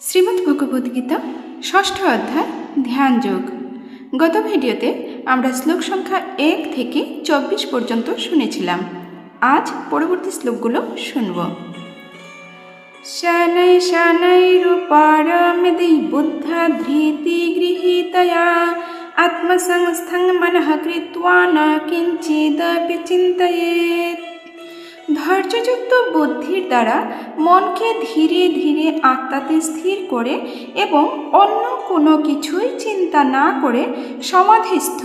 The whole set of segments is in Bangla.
শ্রীমদ্ভগবদ্গীতা ষষ্ঠ অধ্যায় ধ্যান যোগ। গত ভিডিওতে আমরা শ্লোক সংখ্যা 1 থেকে 24 পর্যন্ত শুনেছিলাম। আজ পরবর্তী শ্লোকগুলো শুনব। শनै শনৈরুপারমিতি বুদ্ধা ধৃতি গৃহীতয়া আত্মসংস্থং মনঃ কৃত্বা ন কিঞ্চিদপি চিন্তয়েৎ। ধৈর্যযুক্ত বুদ্ধির দ্বারা মনকে ধীরে ধীরে আত্মাতে স্থির করে এবং অন্য কোনো কিছুই চিন্তা না করে সমাধিস্থ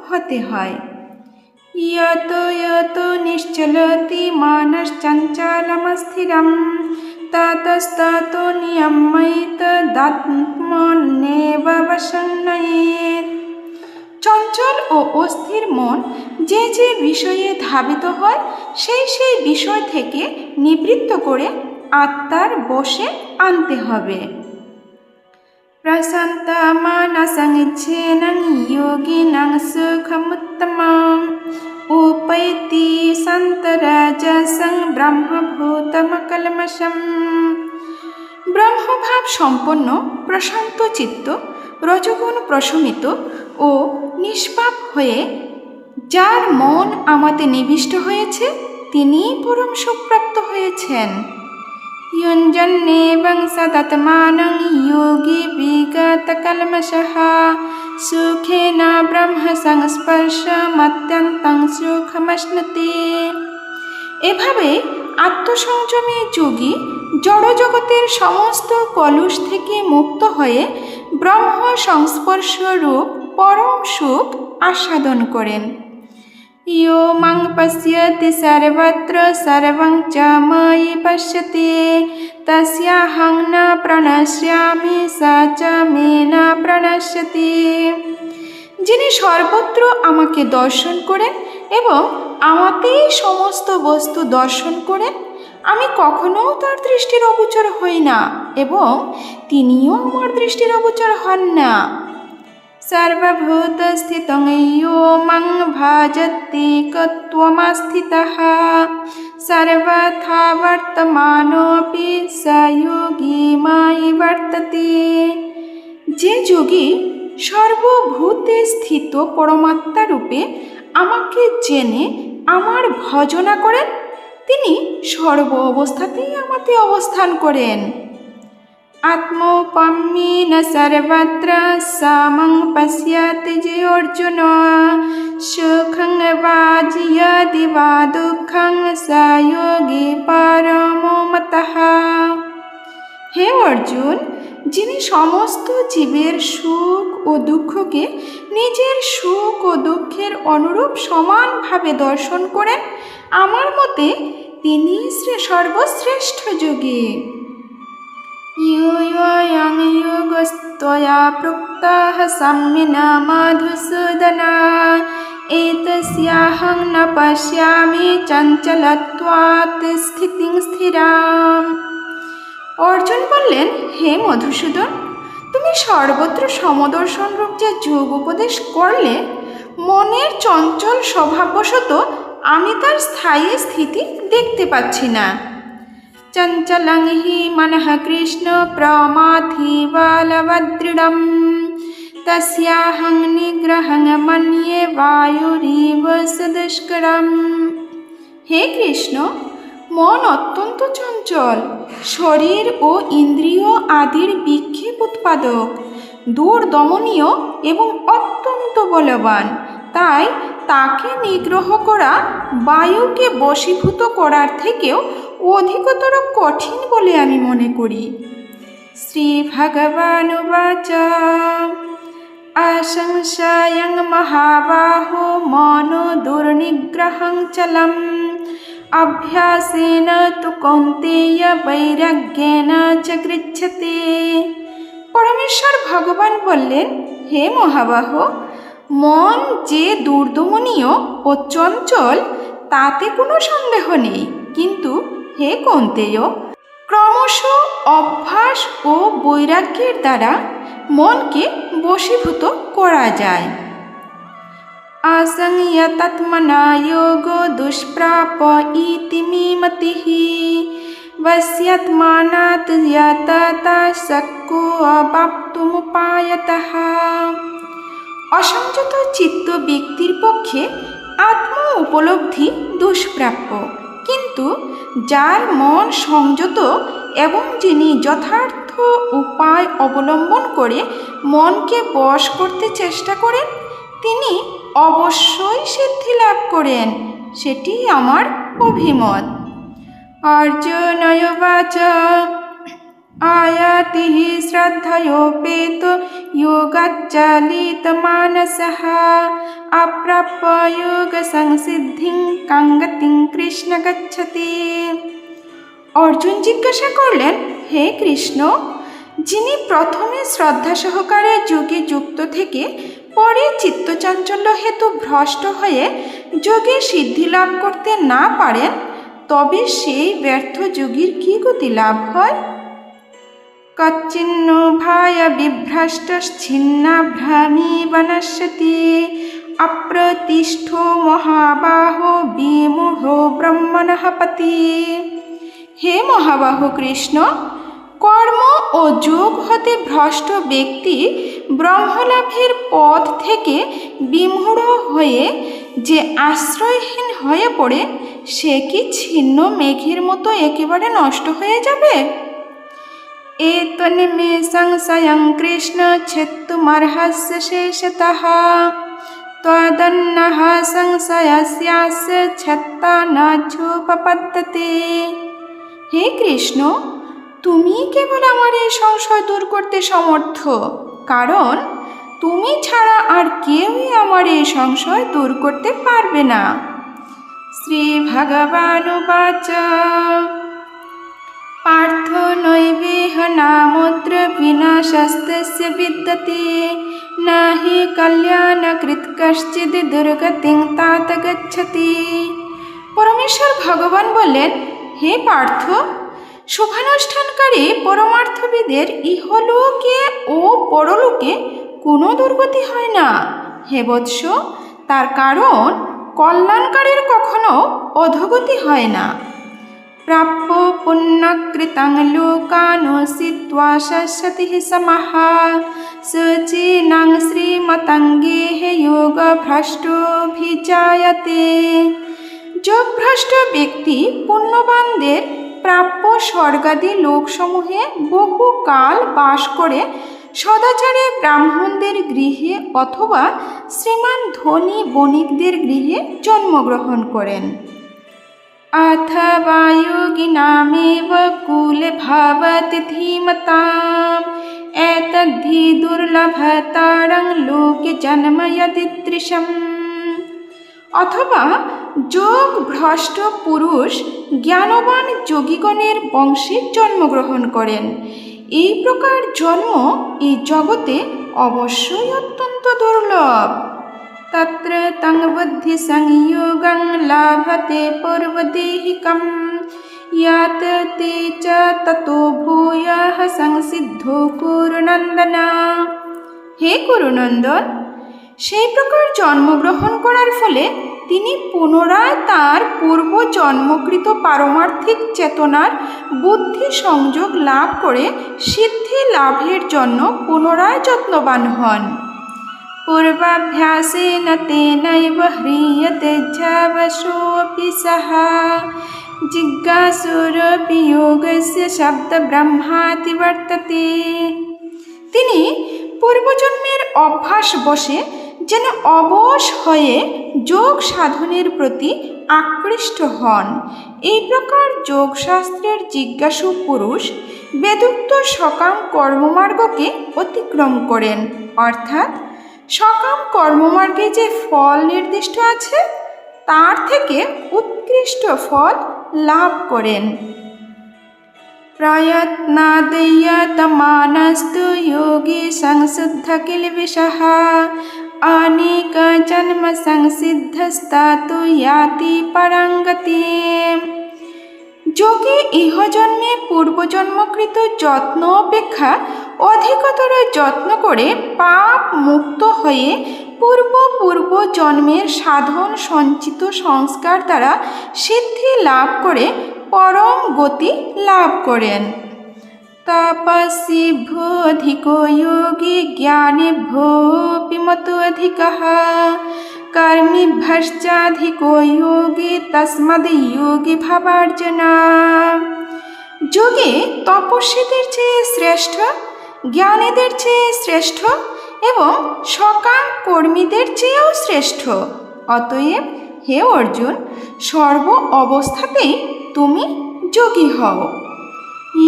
হতে হয়। ইয়ত ইয়ত নিশ্চলতি মানশ্চঞ্চলমস্থিরম ততস্তত নিয়ম্যৈতদাত্মন্যেব বশং নয়েৎ। চঞ্চল ও অস্থির মন যে যে বিষয়ে ধাবিত হয় সেই সেই বিষয় থেকে নিবৃত্ত করে আত্মার বশে আনতে হবে। প্রশান্ত মানসং ইচ্ছেনং যোগিনং সুখমুত্তমং উপৈতি সন্তরাজসং ব্রহ্মভূতমকল্মষম। ব্রহ্মভাব সম্পন্ন প্রশান্ত চিত্ত, রজগুণ প্রশমিত ও নিষ্পাপ হয়ে যার মন আমাতে নিবিষ্ট হয়েছে তিনি পরম সুখপ্রাপ্ত হয়েছেন। युञ्जन्नेवं सततमानं योगी विगतकल्मषः सुखेन ব্রহ্ম সংস্পর্শমত্যন্तं সুখমশ্নুতে। এভাবে আত্মসংযমী যোগী জড়জগতের সমস্ত কলুষ থেকে মুক্ত হয়ে ব্রহ্ম সংস্পর্শ রূপ পরম সুখ আস্বাদন করেন। यो मां पश्यति सर्वत्र सर्वं च मयि पश्यति तस्याहं न प्रणश्यामि स च मे न प्रणश्यति। যিনি সর্বত্র আমাকে দর্শন করেন এবং আমাতেই সমস্ত বস্তু দর্শন করেন, আমি কখনো তার দৃষ্টির অগোচর হই না এবং তিনিও আমার দৃষ্টির অগোচর হন না। সর্বভূতস্থিতং ইয়ো মাং ভজতি কত্বমাস্থিতঃ সর্বথা বর্তমানোপি স যোগী মায়ি বর্ততে। যে যোগী সর্বভূতে স্থিত পরমাত্মা রূপে আমাকে জেনে আমার ভজনা করেন তিনি সর্ব অবস্থাতেই আমাতে অবস্থান করেন। আত্মোপম্যেন সর্বত্র সমং পশ্যতি যে অর্জুন সুখং বা যদি বা দুঃখং স যোগী পরমো মতঃ। হে অর্জুন, যিনি সমস্ত জীবের সুখ ও দুঃখকে নিজের সুখ ও দুঃখের অনুরূপ সমানভাবে দর্শন করেন আমার মতে তিনি সর্বশ্রেষ্ঠ যোগী। यूयं योगस्त्वया प्रोक्तः सम्यक् मधुसूदन एतस्याहं न पश्यामि चञ्चलत्वात् স্থিতিং স্থিরাম। অর্জুন বললেন, হে মধুসূদন, তুমি সর্বত্র সমদর্শন রূপ যে যোগ উপদেশ করলে মনের চঞ্চল স্বভাববশত আমি তার স্থায়ী স্থিতি দেখতে পাচ্ছি না। চঞ্চলং হি মনঃ কৃষ্ণ প্রমাথি বলবদৃঢ়ম তস্যাহং নিগ্রহং মন্যে বায়ুরিব সুদুষ্করম। হে কৃষ্ণ, মন অত্যন্ত চঞ্চল, শরীর ও ইন্দ্রিয় আদির বিক্ষেপ উৎপাদক, দূর দমনীয় এবং অত্যন্ত বলবান। তাই তাকে নিগ্রহ করা বায়ুকে বশীভূত করার থেকেও অধিকতর কঠিন বলে আমি মনে করি। শ্রী ভগবানুবাচ অসংশয়ং মহাবাহো মনো দুর্নিগ্রহং চলম অভ্যাসেন তু কৌন্তেয় বৈরাগ্যেন চ গৃহ্যতে। পরমেশ্বর ভগবান বললেন, হে মহাবাহ, মন যে দুর্দমনীয় ও চঞ্চল তাতে কোনো সন্দেহ নেই, কিন্তু হে কৌন্তেয়, ক্রমশ অভ্যাস ও বৈরাগ্যের দ্বারা মনকে বশীভূত করা যায়। असंयतात्मना योगो दुष्प्राप इति मे मतिः वस्यात्मानात् यतता शक्को अवाप्तुमुपायतः। অসংযত চিত্ত ব্যক্তির পক্ষে আত্ম উপলব্ধি দুষ্প্রাপ্য, কিন্তু যার মন সংযত এবং যিনি যথার্থ উপায় অবলম্বন করে মনকে বশ করতে চেষ্টা করেন তিনি অবশ্যই সিদ্ধি লাভ করেন, সেটি আমার অভিমত। অর্জুনয়োবাচ আয়াতি শ্রদ্ধয়োপেত যোগাচ্চালিতমানসঃ অপ্রাপ্য যোগ সংসিদ্ধিং কাঙ্গতিং কৃষ্ণ গচ্ছতি। অর্জুন জিজ্ঞাসা করলেন, হে কৃষ্ণ, যিনি প্রথমে শ্রদ্ধা সহকারে যোগে যুক্ত থেকে পরে চিত্তচাঞ্চল্য হেতু ভ্রষ্ট হয়ে যোগে সিদ্ধি লাভ করতে না পারেন, তবে সেই ব্যর্থ যোগীর কি গতি লাভ হয়? কচ্ছিন্ন ভায় বিভ্রষ্টশ্ছিন্নাভ্রামি বনশ্যতি অপ্রতিষ্ঠো মহাবাহো বিমূঢ়ো ব্রহ্মণঃ পতি। হে মহাবাহু কৃষ্ণ, কর্ম ও যোগ হতে ভ্রষ্ট ব্যক্তি ব্রহ্মলাভের পথ থেকে বিমূঢ় হয়ে যে আশ্রয়হীন হয়ে পড়ে, সে কি ছিন্ন মেঘের মতো একেবারে নষ্ট হয়ে যাবে? এতন্মে সংশয়ং কৃষ্ণ ছেত্তুমর্হস্য শেষতঃ ত্বদন্যঃ সংশয়স্যাস্য ছেত্তা ন ছোপপদ্যতে। হে কৃষ্ণ, তুমি কেবল আমার এই সংশয় দূর করতে সমর্থ, কারণ তুমি ছাড়া আর কেউই আমার এই সংশয় দূর করতে পারবে না। শ্রী ভগবানুবাচ পার্থ নৈবেহ নামোত্র বিনাশস্তস্য বিদ্যতে নাহি কল্যাণকৃৎ কশ্চিৎ দুর্গতিং তাত গচ্ছতি। পরমেশ্বর ভগবান বললেন, হে পার্থ, শুভানুষ্ঠানকারী পরমার্থবিদের ইহলোকে ও পরলোকে কোনো দুর্গতি হয় না। হে বৎস, তার কারণ কল্যাণকারীর কখনো অধোগতি হয় না। প্রাপ্য পুণ্যকৃতং লোকানুসিত্বা শস্যতি সমঃ শুচিনাং শ্রীমতাঙ্গেহে যোগ ভ্রষ্টোভিজায়তে। যোগভ্রষ্ট ব্যক্তি পুণ্যবানদের প্রাপ্য স্বর্গাদি লোকসমূহে বহুকাল বাস করে সদাচারে ব্রাহ্মণদের গৃহে অথবা শ্রীমান ধনী বণিকদের গৃহে জন্মগ্রহণ করেন। অথবা যোগিনামেব কুলে ভবতি ধীমতাম এতদ্ধি দুর্লভতরং লোকে জন্ম যদৃশম। অথবা যোগ ভ্রষ্ট পুরুষ জ্ঞানবান যোগীগণের বংশে জন্মগ্রহণ করেন। এই প্রকার জন্ম এই জগতে অবশ্যই অত্যন্ত দুর্লভ। তত্র তং বুদ্ধি সংযোগং লাভতে পূর্বদেহিকং ইয়াত তে চ ততো ভূয়ঃ সংসিদ্ধো কুরুনন্দন। হে কুরুনন্দন, সেই প্রকার জন্মগ্রহণ করার ফলে তিনি পুনরায় তার পূর্ব জন্মকৃত পারমার্থিক চেতনার বুদ্ধি সংযোগ লাভ করে সিদ্ধি লাভের জন্য পুনরায় যত্নবান হন। পূর্বাভ্যাসেন তেনৈব হ্রিয়তে ঝবশোऽপি সহ জিজ্ঞাসুরপি যোগস্য শব্দ ব্রহ্মাতি বর্ততে। তিনি পূর্বজন্মের অভ্যাস বশে যেন অবশ হয়ে যোগ সাধনের প্রতি আকৃষ্ট হন। এই প্রকার যোগশাস্ত্রের জিজ্ঞাসু পুরুষ বেদোক্ত সকাম কর্মমার্গকে অতিক্রম করেন, অর্থাৎ সকাম কর্মমার্গে যে ফল নির্দিষ্ট আছে তার থেকে উৎকৃষ্ট ফল লাভ করেন। প্রয়ত্নাদয়তমানস্তু যোগী সংশুদ্ধ কিলবিষঃ অনেক জন্ম সংসিদ্ধস্তাতু ইয়াতি পরাং গতিম। যোগী ইহজন্মে পূর্বজন্মকৃত যত্ন অপেক্ষা অধিকতর যত্ন করে পাপ মুক্ত হয়ে পূর্ব জন্মের সাধন সঞ্চিত সংস্কার দ্বারা সিদ্ধি লাভ করে পরম গতি লাভ করেন। তপস্বিভ্যোऽধিকো যোগী জ্ঞানিভ্যোऽপি মতোऽধিকः কর্মিভ্যশ্চাধিকো যোগী তস্মাদ্যোগী ভাবার্জুন। যোগে তপস্বীদের চেয়ে শ্রেষ্ঠ, জ্ঞানীদের চেয়ে শ্রেষ্ঠ এবং সকাম কর্মীদের চেয়েও শ্রেষ্ঠ। অতএব হে অর্জুন, সর্ব অবস্থাতেই তুমি যোগী হও।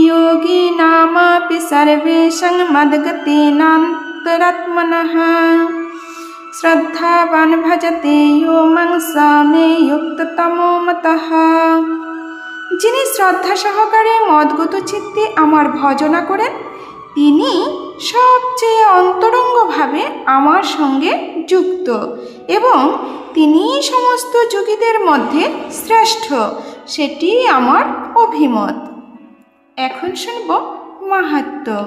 যোগী নামাপি সর্বেষাং মদ্গতেনান্তরাত্মনঃ শ্রদ্ধাবান ভজতে ইয়ো মাং স মে যুক্ততমো মতঃ। যিনি শ্রদ্ধা সহকারে মদগত চিত্তে আমার ভজনা করেন, তিনি সবচেয়ে অন্তরঙ্গভাবে আমার সঙ্গে যুক্ত এবং তিনি সমস্ত যোগীদের মধ্যে শ্রেষ্ঠ, সেটি আমার অভিমত। এখন শুনব মাহাত্ম্য।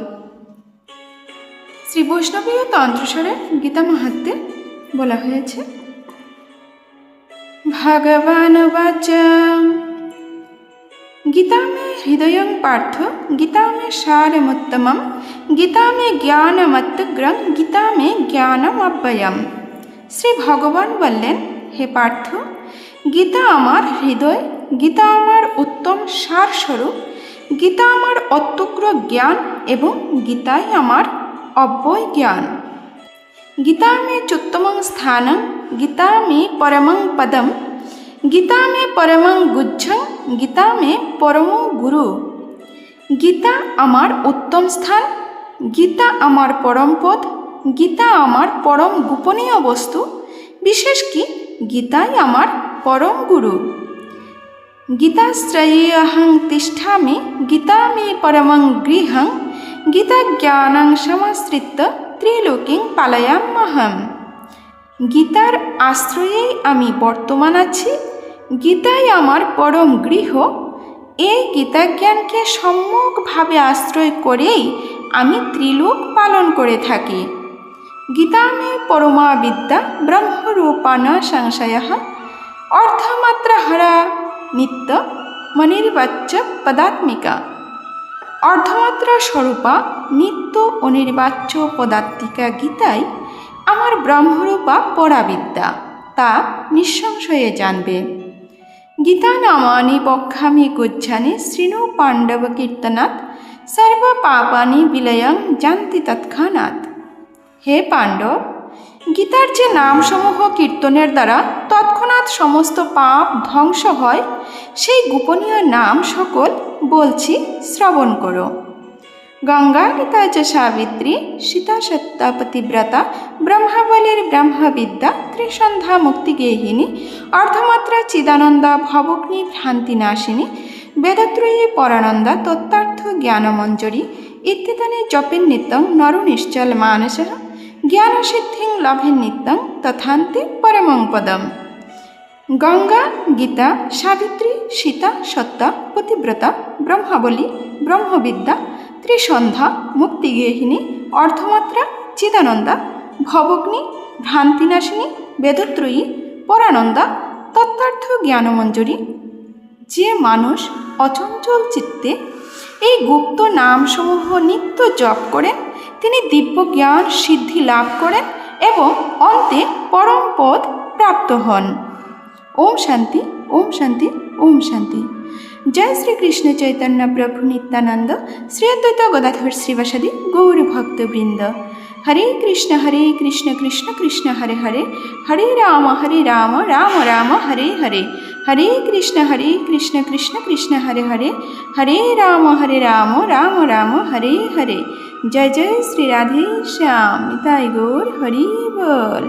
শ্রী বৈষ্ণবীয় তন্ত্রসারে গীতা মাহাত্ম্যে বলা হয়েছে, ভগবান বাচ गीता में हृदय पार्थ गीता में सारमुत्तमं गीता में ज्ञानमत्तग्रं गीता में ज्ञानमव्ययम्। শ্রী ভগবান বললেন, হে পার্থ, গীতা আমার হৃদয়, গীতা আমার উত্তম সারস্বরূপ, গীতা আমার অত্যগ্র জ্ঞান এবং গীতাই আমার অব্যয় জ্ঞান। गीता में चोत्तमं स्थानं गीता में परमं पदम गीता में परमं गुच्छं गीता में परमं गुरु। गीता আমার উত্তম স্থান, গীতা আমার পরম পদ, গীতা আমার পরম গোপনীয় বস্তু, বিশেষ কি গীতাই আমার পরম গুরু। গীতাশ্রয়ে অহং তিষ্ঠামি গীতা মে পরমং গৃহং গীতা জ্ঞানং সমাশ্রিত্য ত্রিলোকিং পালয়াম্যহম। গীতার আশ্রয়েই আমি বর্তমান আছি, গীতাই আমার পরম গৃহ। এই গীতাজ্ঞানকে সম্যকভাবে আশ্রয় করেই আমি ত্রিলোক পালন করে থাকি। গীতা মে পরমা বিদ্যা ব্রহ্মরূপাণ সংশয়ঃ অর্ধমাত্রাহরা নিত্য মনির্বাচ্য পদাত্মিকা। অর্ধমাত্রা স্বরূপা নিত্য অনির্বাচ্য পদাত্মিকা গীতাই আমার ব্রহ্মরূপা পরাবিদ্যা, তা নিঃসংশয়ে জানবে। গীতা নামানি বক্ষ্যামি গুজ্জানি শৃণু পাণ্ডব কীর্তনাৎ সর্ব পাপানি বিলয়ং জান্তি তৎক্ষণাৎ। হে পাণ্ডব, গীতার যে নামসমূহ কীর্তনের দ্বারা তৎক্ষণাৎ সমস্ত পাপ ধ্বংস হয়, সেই গোপনীয় নাম সকল বলছি, শ্রবণ করো। গঙ্গা গীতা চ সাবিত্রী সীতা সত্যা পতিব্রতা ব্রহ্মাবলীর ব্রহ্মবিদ্যা ত্রিসন্ধ্যা মুক্তিগেহিনী অর্ধমাত্রা চিদানন্দা ভবগ্নি ভ্রান্তিনাশিনী বেদত্রয়ী পরানন্দা তত্ত্বার্থ জ্ঞানমঞ্জরি ইত্যাদি জপেন নিত্যং নরো নিশ্চল মানস জ্ঞানসিদ্ধিং লভেন নিত্যং তথান্তে পরমং পদম। গঙ্গা, গীতা, সাবিত্রী, সীতা, সত্যা, পতিব্রতা, ব্রহ্মাবলী, ব্রহ্মবিদ্যা, ত্রিসন্ধ্যা, মুক্তিগেহিনী, অর্ধমাত্রা, চিদানন্দা, ভবগ্নি, ভ্রান্তিনাশিনী, বেদত্রয়ী, পরানন্দা, তত্ত্বার্থ জ্ঞানমঞ্জরি। যে মানুষ অচঞ্চল চিত্তে এই গুপ্ত নামসমূহ নিত্য জপ করেন, তিনি দিব্য জ্ঞান সিদ্ধি লাভ করেন এবং অন্তে পরম পদ প্রাপ্ত হন। ওম শান্তি, ওম শান্তি, ওম শান্তি। জয় শ্রীকৃষ্ণ চৈতন্য প্রভু নিত্যানন্দ শ্রী অদ্বৈত গদাধর শ্রীবাসাদি গৌর ভক্তবৃন্দ। হরে কৃষ্ণ কৃষ্ণ কৃষ্ণ হরে হরে, হরে রাম রাম রাম হরে হরে, হরে কৃষ্ণ কৃষ্ণ কৃষ্ণ হরে হরে, হরে রাম রাম রাম হরে হরে। জয় জয় শ্রী রাধে শ্যাম নিতাই গৌর হরি বল।